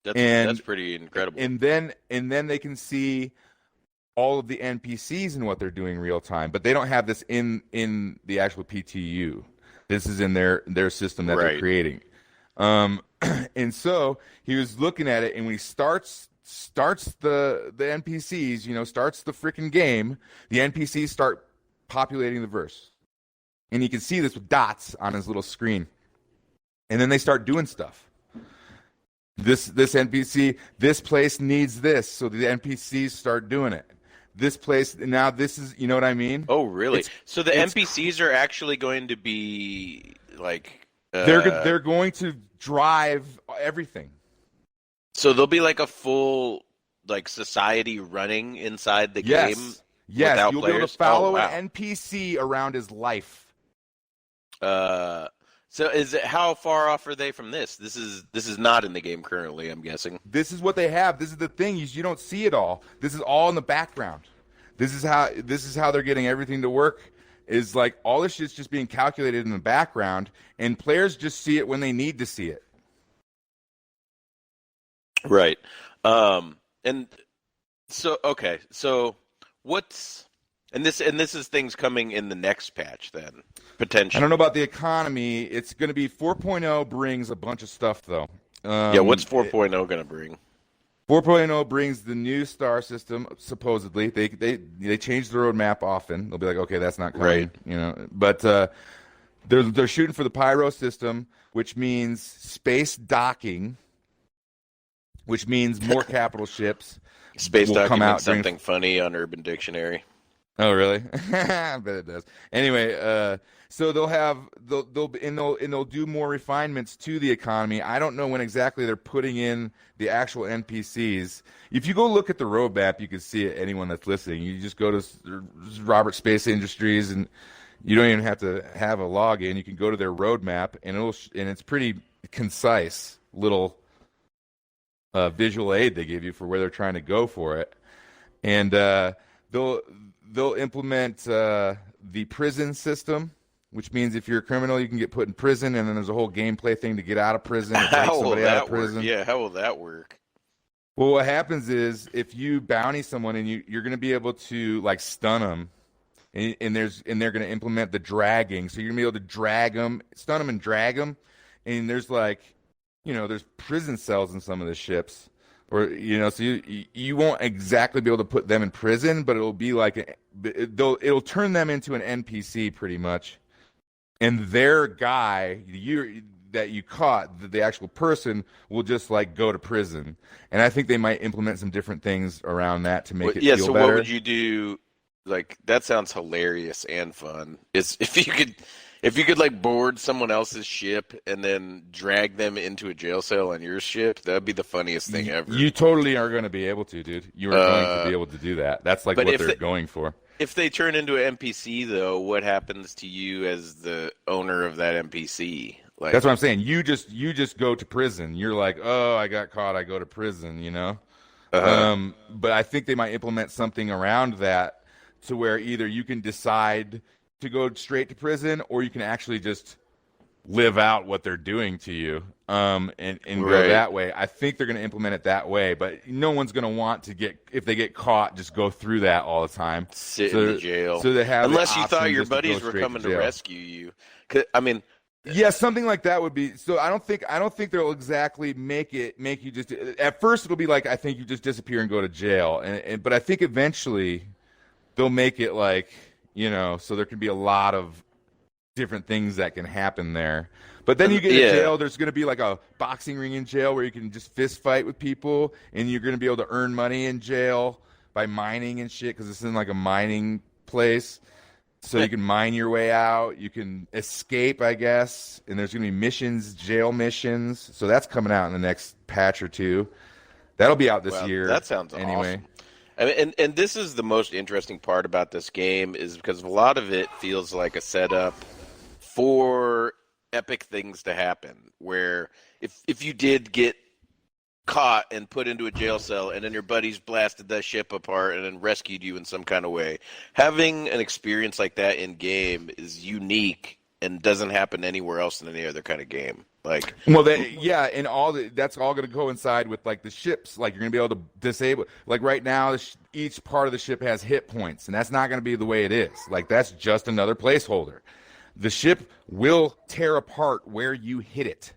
That's pretty incredible. And then they can see all of the NPCs and what they're doing real time, but they don't have this in the actual PTU. This is in their system that they're creating. And so he was looking at it, and when he starts the NPCs, starts the freaking game, the NPCs start populating the verse. And you can see this with dots on his little screen. And then they start doing stuff. This NPC, this place needs this, so the NPCs start doing it. This place, now this is, you know what I mean? Oh, really? So the NPCs are actually going to be like... they're going to drive everything. So there'll be like a full like society running inside the game? Yes, you'll players? be able to follow an NPC around his life. So how far off are they from this? This is not in the game currently, I'm guessing. This is what they have. This is the thing. You don't see it all. This is all in the background. This is how they're getting everything to work. Is like all this shit's just being calculated in the background, and players just see it when they need to see it. Right. And so okay. So what's and this is things coming in the next patch then, potentially. I don't know about the economy. It's going to be 4.0 brings a bunch of stuff though. What's 4.0 going to bring? 4.0 brings the new star system. Supposedly, they change the roadmap often. They'll be like, okay, that's not coming, right. But they're shooting for the Pyro system, which means space docking, which means more capital ships. Space docking means something funny on Urban Dictionary. Oh, really? I bet it does. Anyway, so they'll do more refinements to the economy. I don't know when exactly they're putting in the actual NPCs. If you go look at the roadmap, you can see it. Anyone that's listening, you just go to Robert Space Industries, and you don't even have to have a login. You can go to their roadmap, and it's pretty concise little visual aid they give you for where they're trying to go for it, and they'll implement the prison system, which means if you're a criminal, you can get put in prison, and then there's a whole gameplay thing to get out of prison. How will that work? Yeah, how will that work? Well, what happens is if you bounty someone and you're going to be able to like stun them, and they're going to implement the dragging, so you're going to be able to drag them, stun them, and drag them, and there's there's prison cells in some of the ships. Or so you won't exactly be able to put them in prison, but it'll be like it'll turn them into an NPC pretty much, and their guy that you caught, the actual person, will just like go to prison. And I think they might implement some different things around that to make it feel better. Yeah. So what would you do? Like that sounds hilarious and fun. If you could like board someone else's ship and then drag them into a jail cell on your ship, that'd be the funniest thing ever. You totally are going to be able to, dude. You are going to be able to do that. That's like what they're going for. If they turn into an NPC, though, what happens to you as the owner of that NPC? Like, that's what I'm saying. You just go to prison. You're like, oh, I got caught. I go to prison. But I think they might implement something around that to where either you can decide to go straight to prison, or you can actually just live out what they're doing to you, and go that way. I think they're going to implement it that way, but no one's going to want to if they get caught, just go through that all the time. Sit in the jail. So they have unless you thought your buddies were coming to rescue you. Yeah, something like that would be. So I don't think they'll exactly make you just. At first, it'll be like I think you just disappear and go to jail, but I think eventually they'll make it like. So there can be a lot of different things that can happen there. But then you get in jail, there's going to be like a boxing ring in jail where you can just fist fight with people, and you're going to be able to earn money in jail by mining and shit, because it's in like a mining place. So you can mine your way out. You can escape, I guess. And there's going to be missions, jail missions. So that's coming out in the next patch or two. That'll be out this year. That sounds anyway. Awesome. I mean, and this is the most interesting part about this game is because a lot of it feels like a setup for epic things to happen. Where if you did get caught and put into a jail cell and then your buddies blasted that ship apart and then rescued you in some kind of way, having an experience like that in game is unique and doesn't happen anywhere else in any other kind of game. Like, well, and that's all going to coincide with like the ships. Like you're going to be able to disable. Like right now, each part of the ship has hit points, and that's not going to be the way it is. Like that's just another placeholder. The ship will tear apart where you hit it.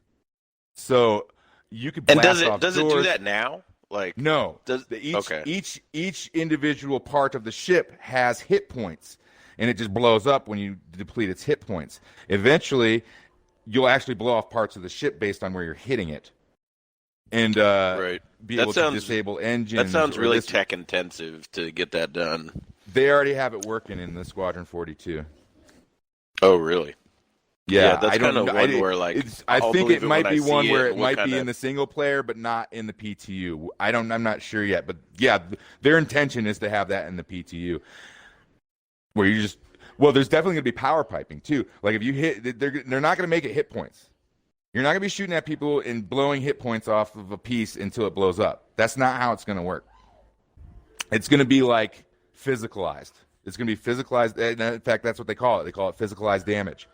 You could blast off does it do that now? Like no. Each individual part of the ship has hit points, and it just blows up when you deplete its hit points. Eventually, you'll actually blow off parts of the ship based on where you're hitting it, and be able to disable engines. That sounds really tech intensive to get that done. They already have it working in the Squadron 42. Oh, really? Yeah, that's kind of one where like I think it might be one where it might be in the single player, but not in the PTU. I'm not sure yet, but yeah, their intention is to have that in the PTU, where you just. Well, there's definitely going to be power piping too. Like if you hit, they're not going to make it hit points. You're not going to be shooting at people and blowing hit points off of a piece until it blows up. That's not how it's going to work. It's going to be like physicalized. It's going to be physicalized. In fact, that's what they call it. They call it physicalized damage.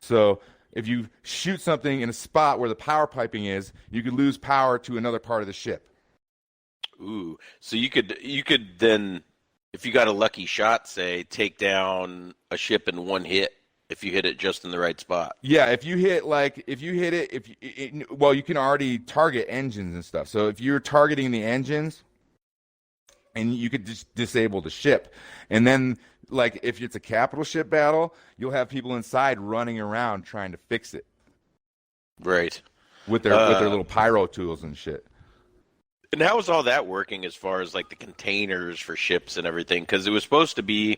So if you shoot something in a spot where the power piping is, you could lose power to another part of the ship. Ooh, so you could then, if you got a lucky shot, say, take down a ship in one hit if you hit it just in the right spot. Yeah, if you hit it, well, you can already target engines and stuff. So if you're targeting the engines, and you could just disable the ship, and then like if it's a capital ship battle, you'll have people inside running around trying to fix it. Right. With their little pyro tools and shit. And how is all that working as far as like the containers for ships and everything? Because it was supposed to be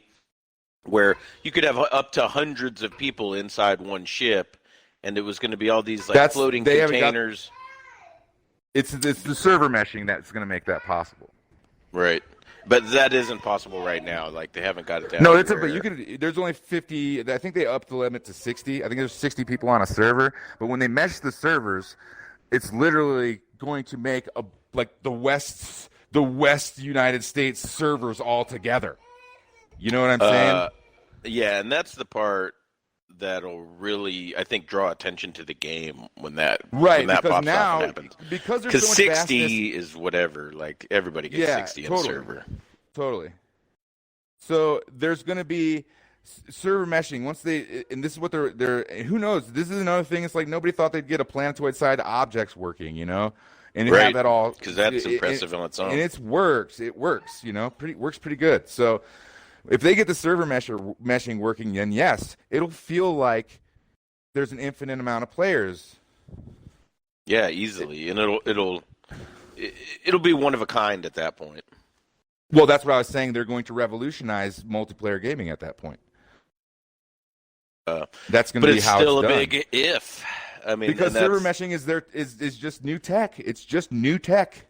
where you could have up to hundreds of people inside one ship, and it was going to be all these like floating containers. It's the server meshing that's going to make that possible. Right. But that isn't possible right now. Like they haven't got it down. No, but you could. There's only 50. I think they upped the limit to 60. I think there's 60 people on a server. But when they mesh the servers, it's literally going to make the West United States servers all together. You know what I'm saying? Yeah, and that's the part that'll really, I think, draw attention to the game when that pops off and happens. Because there's so much 60 vastness, is whatever. Like everybody gets 60 in the server. Totally. So there's going to be server meshing once and this is what they're. Who knows? This is another thing. It's like nobody thought they'd get a planetoid side objects working. And have that all because that's impressive on its own. And it works. It works. Works pretty good. So. If they get the server meshing working, then yes, it'll feel like there's an infinite amount of players. Yeah, easily, and it'll be one of a kind at that point. Well, that's what I was saying. They're going to revolutionize multiplayer gaming at that point. That's going to be how it's done. But it's still a big if. I mean, because server meshing is just new tech. It's just new tech.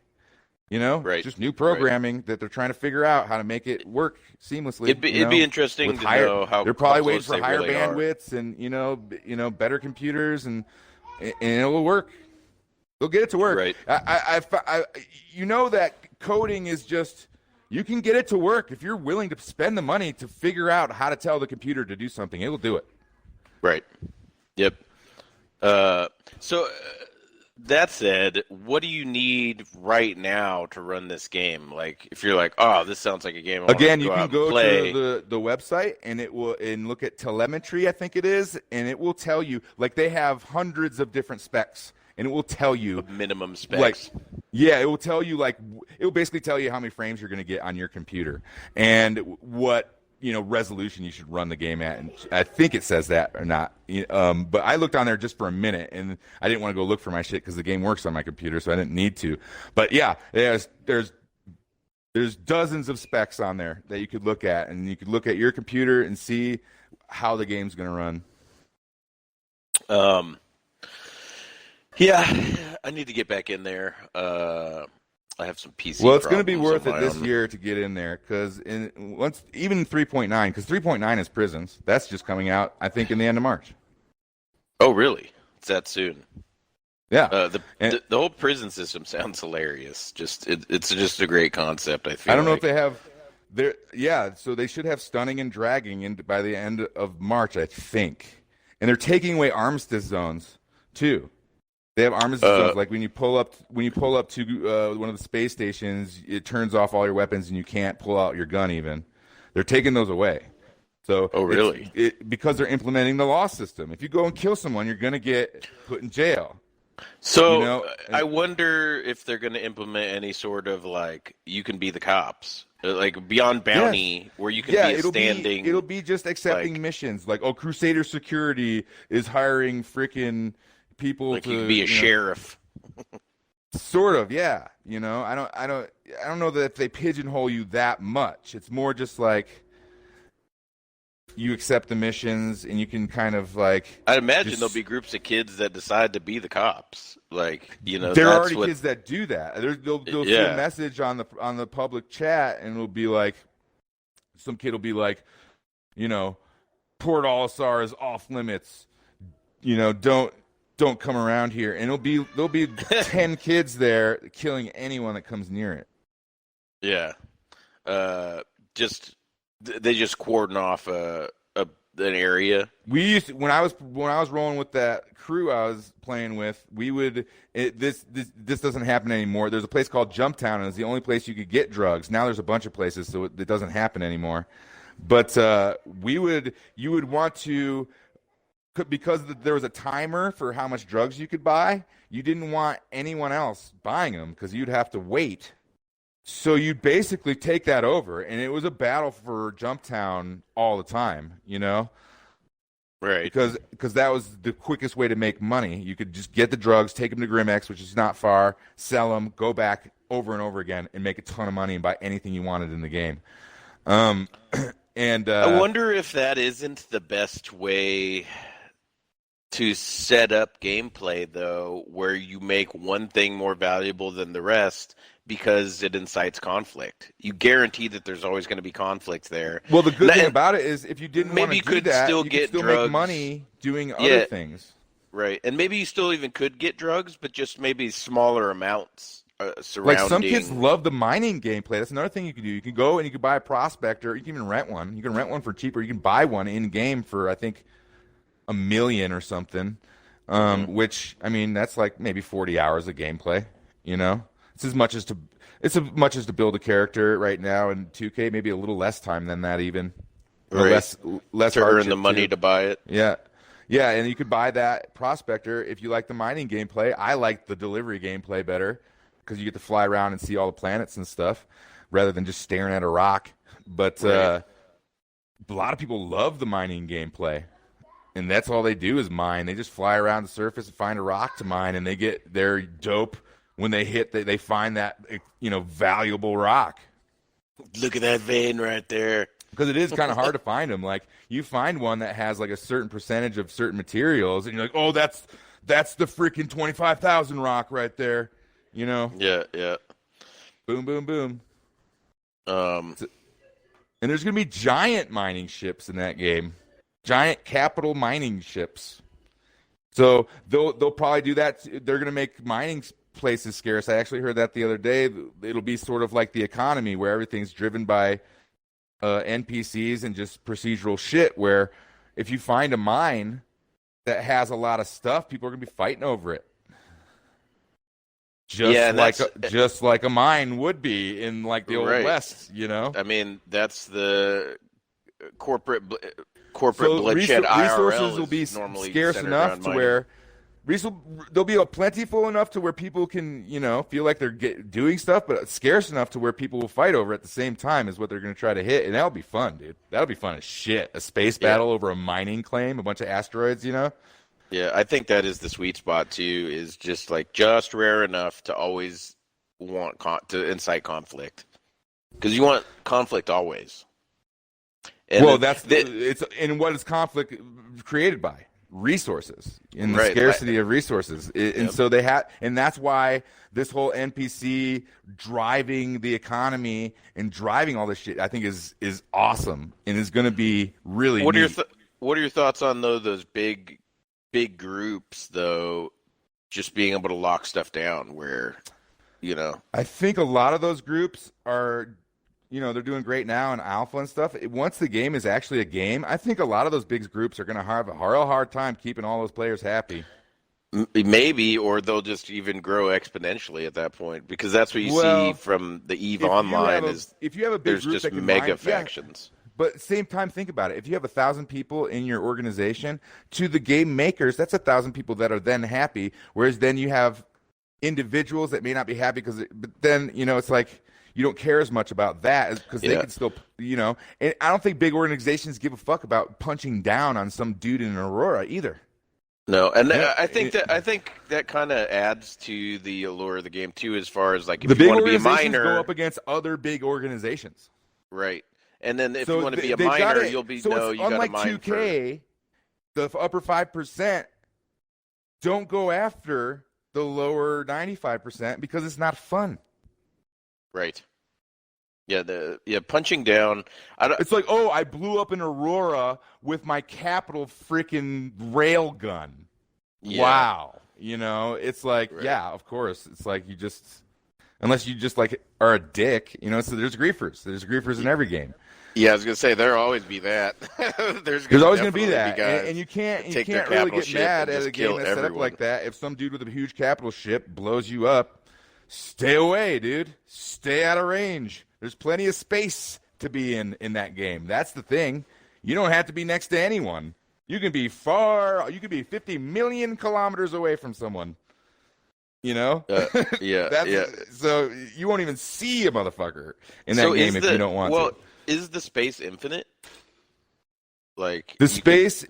Right. Just new programming that they're trying to figure out how to make it work seamlessly. It'd be interesting to know how they're probably waiting for higher really bandwidths and better computers and it will work. They'll get it to work. Right. I that coding is just you can get it to work if you're willing to spend the money to figure out how to tell the computer to do something. It will do it. Right. Yep. That said, what do you need right now to run this game? Like, if you're like, oh, this sounds like a game I want to go you can out go and play. to the website and look at telemetry, I think it is, and it will tell you, like they have hundreds of different specs, and it will tell you. Minimum specs. It will tell you, it will basically tell you how many frames you're going to get on your computer and what resolution you should run the game at, and I think it says that or not. But I looked on there just for a minute, and I didn't want to go look for my shit because the game works on my computer, so I didn't need to. But yeah, there's dozens of specs on there that you could look at, and you could look at your computer and see how the game's going to run. Yeah, I need to get back in there. I have some PC. Well, it's going to be worth it this year to get in there even 3.9, because 3.9 is Prisons. That's just coming out, I think, in the end of March. Oh, really? It's that soon? Yeah. The whole prison system sounds hilarious. It's just a great concept. I don't know if they have. So they should have stunning and dragging by the end of March, I think. And they're taking away armistice zones too. They have armistice zones, like when you pull up to one of the space stations, it turns off all your weapons and you can't pull out your gun even. They're taking those away. So really? Because they're implementing the law system. If you go and kill someone, you're going to get put in jail. So I wonder if they're going to implement any sort of you can be the cops. Like beyond bounty, where you can be a standing. It'll be just accepting missions. Like, Crusader Security is hiring freaking people to you can be a sheriff. Sort of, yeah. I don't know that they pigeonhole you that much. It's more just like you accept the missions and you can kind of I'd imagine there'll be groups of kids that decide to be the cops. There are already kids that do that. They'll see a message on the public chat and it'll be like, some kid will be like, Port Olisar is off limits. Don't come around here, and there'll be 10 kids there killing anyone that comes near it. Yeah, they just cordon off an area. We used to, when I was rolling with that crew I was playing with, this doesn't happen anymore. There's a place called Jumptown, and it's the only place you could get drugs. Now there's a bunch of places, so it doesn't happen anymore. But you would want to. Because there was a timer for how much drugs you could buy, you didn't want anyone else buying them because you'd have to wait. So you'd basically take that over, and it was a battle for Jumptown all the time, Right. Because that was the quickest way to make money. You could just get the drugs, take them to Grimex, which is not far, sell them, go back, over and over again and make a ton of money and buy anything you wanted in the game. And I wonder if that isn't the best way to set up gameplay, though, where you make one thing more valuable than the rest because it incites conflict. You guarantee that there's always going to be conflict there. Well, the good thing about it is if you didn't want to do that, you could still make money doing other things. Right, and maybe you still even could get drugs, but just maybe smaller amounts surrounding. Like some kids love the mining gameplay. That's another thing you can do. You can go and you can buy a prospector. You can even rent one. You can rent one for cheaper. You can buy one in game for I think $1 million or something. Which I mean that's like maybe 40 hours of gameplay. You know, it's as much as to build a character right now in 2K. Maybe a little less time than that even. Right. Less to earn the money to buy it. Yeah. Yeah, and you could buy that prospector if you like the mining gameplay. I like the delivery gameplay better because you get to fly around and see all the planets and stuff rather than just staring at a rock. But a lot of people love the mining gameplay, and that's all they do is mine. They just fly around the surface and find a rock to mine, and they're dope when they find that valuable rock. Look at that vein right there. Because it is kind of hard to find them. Like, you find one that has, like, a certain percentage of certain materials, and you're like, oh, that's the freaking 25,000 rock right there, you know? Yeah, yeah. Boom, boom, boom. And there's going to be giant mining ships in that game. Giant capital mining ships. So they'll probably do that. They're going to make mining places scarce. I actually heard that the other day. It'll be sort of like the economy where everything's driven by NPCs and just procedural shit where if you find a mine that has a lot of stuff, people are going to be fighting over it. Just like a mine would be in like the Old West, you know? I mean, that's the corporate bloodshed. Resources will be scarce enough to where they'll be plentiful enough to where people can, feel like they're doing stuff, but scarce enough to where people will fight over at the same time is what they're going to try to hit. And that'll be fun, dude. That'll be fun as shit. A space battle over a mining claim, a bunch of asteroids, Yeah, I think that is the sweet spot, too, is just rare enough to always want to incite conflict. Because you want conflict always. And what is conflict created by? Resources in the scarcity of resources, and so and that's why this whole NPC driving the economy and driving all this shit I think is awesome and is going to be really neat. What are your thoughts on those big groups though just being able to lock stuff down where I think a lot of those groups are they're doing great now in alpha and stuff. Once the game is actually a game, I think a lot of those big groups are going to have a real hard time keeping all those players happy. Maybe, or they'll just even grow exponentially at that point, because that's what you see from the EVE Online if you have a big there's group just that can mega factions. Yeah. But at the same time, think about it. If you have 1,000 people in your organization, to the game makers, that's 1,000 people that are then happy, whereas then you have individuals that may not be happy but then, it's like, you don't care as much about that because they can still, And I don't think big organizations give a fuck about punching down on some dude in Aurora either. No, and I think that kind of adds to the allure of the game too, as far as like if you want to be a miner, go up against other big organizations, right? And then if you want to be a miner, you'll be you got to mine. Unlike 2K, the upper 5% don't go after the lower 95% because it's not fun. Right. Yeah, punching down. It's like, I blew up an Aurora with my capital freaking rail gun. Yeah. Wow. It's like, of course. It's like unless you just like are a dick, so there's griefers. There's griefers in every game. Yeah, I was gonna say there'll always be that. there's always gonna be that, and you can't really get mad at a game that's set up like that. If some dude with a huge capital ship blows you up, stay away, dude. Stay out of range. There's plenty of space to be in that game. That's the thing. You don't have to be next to anyone. You can be 50 million kilometers away from someone. Yeah. So you won't even see a motherfucker in that game if you don't want to. Well, is the space infinite? Like the space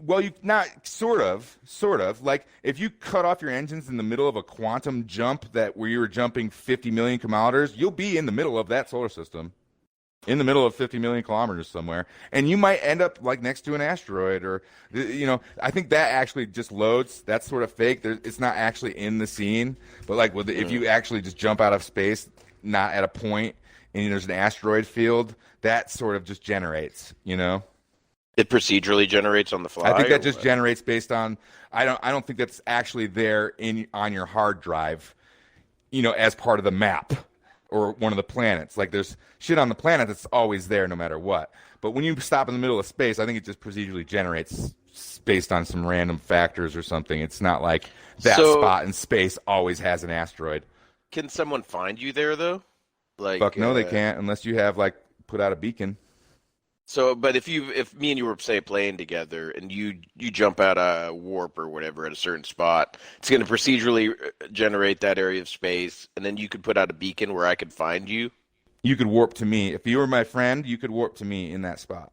well, you not sort of like if you cut off your engines in the middle of a quantum jump where you were jumping 50 million kilometers, you'll be in the middle of that solar system, in the middle of 50 million kilometers somewhere, and you might end up like next to an asteroid or, I think that actually just loads. That's sort of fake. It's not actually in the scene, but like if you actually just jump out of space, not at a point, and there's an asteroid field, that sort of just generates, It procedurally generates on the fly. I think that just generates based on. I don't think that's actually there on your hard drive, as part of the map or one of the planets. Like there's shit on the planet that's always there no matter what. But when you stop in the middle of space, I think it just procedurally generates based on some random factors or something. It's not like that spot in space always has an asteroid. Can someone find you there though? Like, fuck no, they can't unless you have put out a beacon. So, but if me and you were, say, playing together and you jump out a warp or whatever at a certain spot, it's going to procedurally generate that area of space, and then you could put out a beacon where I could find you? You could warp to me. If you were my friend, you could warp to me in that spot.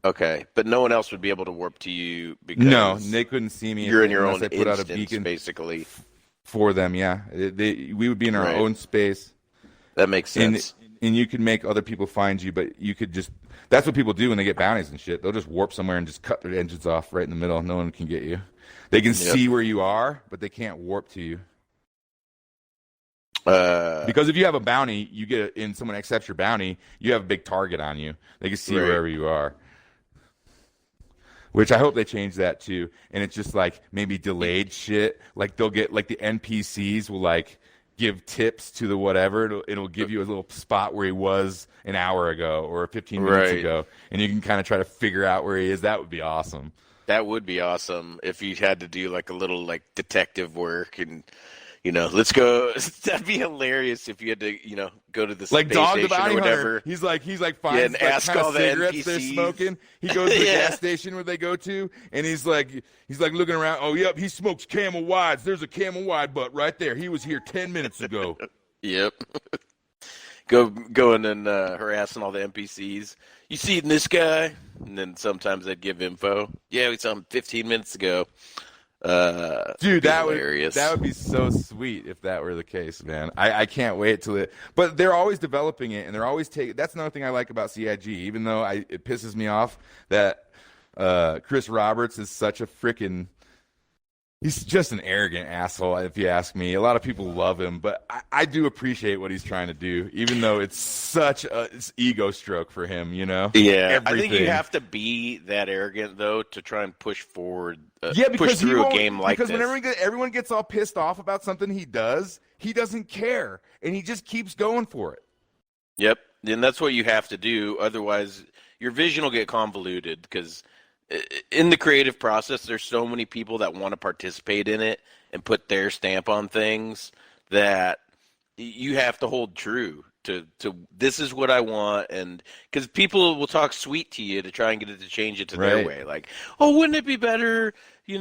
Okay, but no one else would be able to warp to you because... No, they couldn't see me. You're in your own instance, put out a beacon basically. For them, yeah. We would be in our own space. That makes sense. And you could make other people find you, but you could just... That's what people do when they get bounties and shit. They'll just warp somewhere and just cut their engines off right in the middle. No one can get you. They can see where you are, but they can't warp to you. Because if you have a bounty, and someone accepts your bounty, you have a big target on you. They can see wherever you are. Which I hope they change that too. And it's just maybe delayed shit. They'll get the NPCs will give tips to the whatever. It'll give you a little spot where he was an hour ago or 15 minutes ago, and you can kind of try to figure out where he is. That would be awesome. That would be awesome if you had to do a little detective work and let's go. That'd be hilarious if you had to go to the space Dog the station Bounty or whatever. Hunter. He's finds and ask all the cigarettes NPCs they're smoking. He goes to the gas station where they go to, and he's looking around. Oh, yep, he smokes Camel Wides. There's a Camel Wide butt right there. He was here 10 minutes ago. Yep. Going and harassing all the NPCs. You seen this guy? And then sometimes they'd give info. Yeah, we saw him 15 minutes ago. Dude, that would be so sweet if that were the case, man. I can't wait till it. But they're always developing it, and they're always taking. That's another thing I like about CIG. Even though it pisses me off that Chris Roberts is such a freaking. He's just an arrogant asshole, if you ask me. A lot of people love him, but I do appreciate what he's trying to do, even though it's such it's ego stroke for him, Yeah, everything. I think you have to be that arrogant, though, to try and push forward, push through a game like this. Because whenever everyone gets all pissed off about something he doesn't care, and he just keeps going for it. Yep, and that's what you have to do. Otherwise, your vision will get convoluted because in the creative process, there's so many people that want to participate in it and put their stamp on things that you have to hold true to this is what I want. And because people will talk sweet to you to try and get it to change it to their way. Oh, wouldn't it be better, you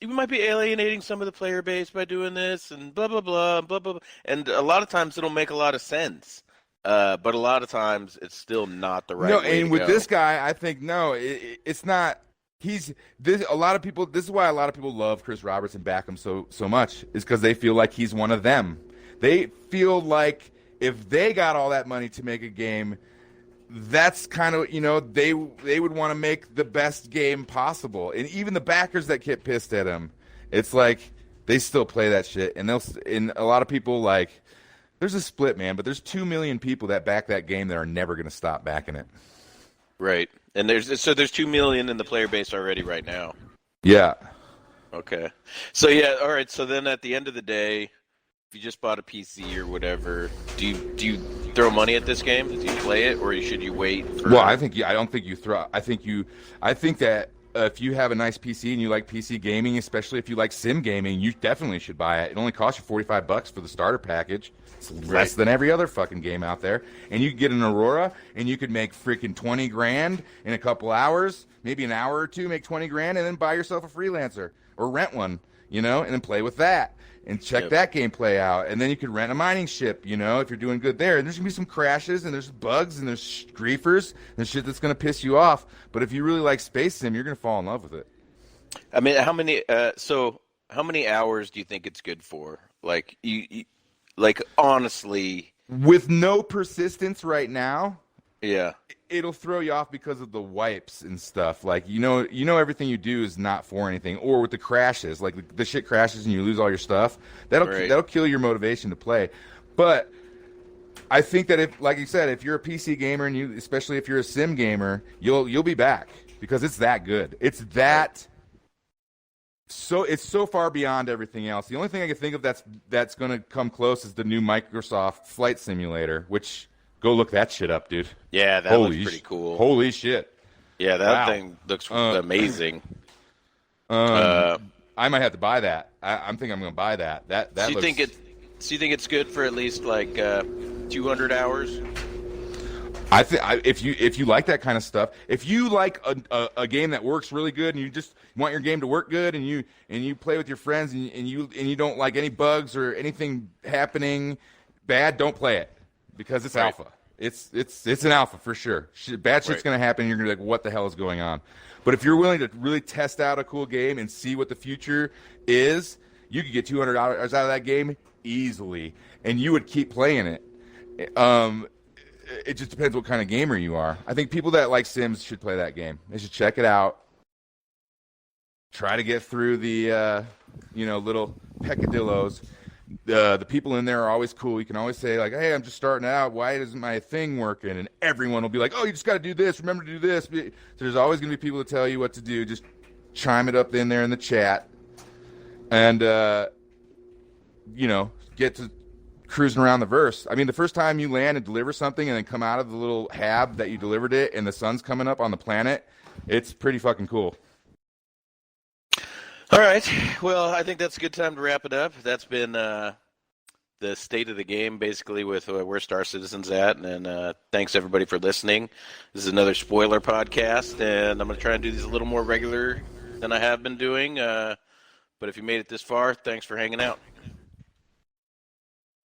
might be alienating some of the player base by doing this and blah, blah, blah, blah, blah. And a lot of times it'll make a lot of sense. But a lot of times it's still not the right way to go. No, and with this guy, I think, it's not. This is why a lot of people love Chris Roberts and back him so much, is because they feel like he's one of them. They feel like if they got all that money to make a game, that's kind of, they would want to make the best game possible. And even the backers that get pissed at him, it's like they still play that shit. And a lot of people there's a split, man, but there's 2 million people that back that game that are never going to stop backing it. Right. And there's 2 million in the player base already right now. Yeah. Okay. So, yeah, all right. So then at the end of the day, if you just bought a PC or whatever, do you throw money at this game? Do you play it, or should you wait for... Well, I don't think you throw... I think that if you have a nice PC and you like PC gaming, especially if you like sim gaming, you definitely should buy it. It only costs you $45 for the starter package. It's less than every other fucking game out there. And you could get an Aurora, and you could make freaking $20,000 in a couple hours, maybe an hour or two, make $20,000, and then buy yourself a freelancer or rent one. and then play with that and check that gameplay out. And then you could rent a mining ship, if you're doing good there. And there's going to be some crashes, and there's bugs, and there's griefers, and there's shit that's going to piss you off. But if you really like Space Sim, you're going to fall in love with it. I mean, how many hours do you think it's good for? Like, like, honestly. With no persistence right now, yeah, it'll throw you off because of the wipes and stuff. Like, everything you do is not for anything. Or with the crashes, like the shit crashes and you lose all your stuff. That'll kill your motivation to play. But I think that if, like you said, if you're a PC gamer and especially if you're a sim gamer, you'll be back because it's that good. It's that. So it's so far beyond everything else. The only thing I can think of that's going to come close is the new Microsoft Flight Simulator, which go look that shit up, dude. Yeah, that looks pretty cool. Holy shit. Yeah, that thing looks amazing. I might have to buy that. I'm thinking I'm going to buy that. Do you think it's good for at least like 200 hours? I think if you like that kind of stuff, if you like a game that works really good and you just want your game to work good and you play with your friends and you don't like any bugs or anything happening bad, don't play it because it's alpha. It's an alpha for sure. Bad shit's gonna happen. And you're gonna be like, what the hell is going on? But if you're willing to really test out a cool game and see what the future is, you could get 200 hours out of that game easily, and you would keep playing it. It just depends what kind of gamer you are. I think people that like Sims should play that game. They should check it out. Try to get through the, little peccadillos. The people in there are always cool. You can always say, like, hey, I'm just starting out. Why isn't my thing working? And everyone will be like, oh, you just got to do this. Remember to do this. So there's always going to be people to tell you what to do. Just chime it up in there in the chat. And, get to cruising around the verse. I mean, the first time you land and deliver something and then come out of the little hab that you delivered it and the sun's coming up on the planet, it's pretty fucking cool. All right. Well, I think that's a good time to wrap it up. That's been the state of the game, basically, with where Star Citizen's at. And thanks, everybody, for listening. This is another spoiler podcast, and I'm going to try and do these a little more regular than I have been doing. But if you made it this far, thanks for hanging out.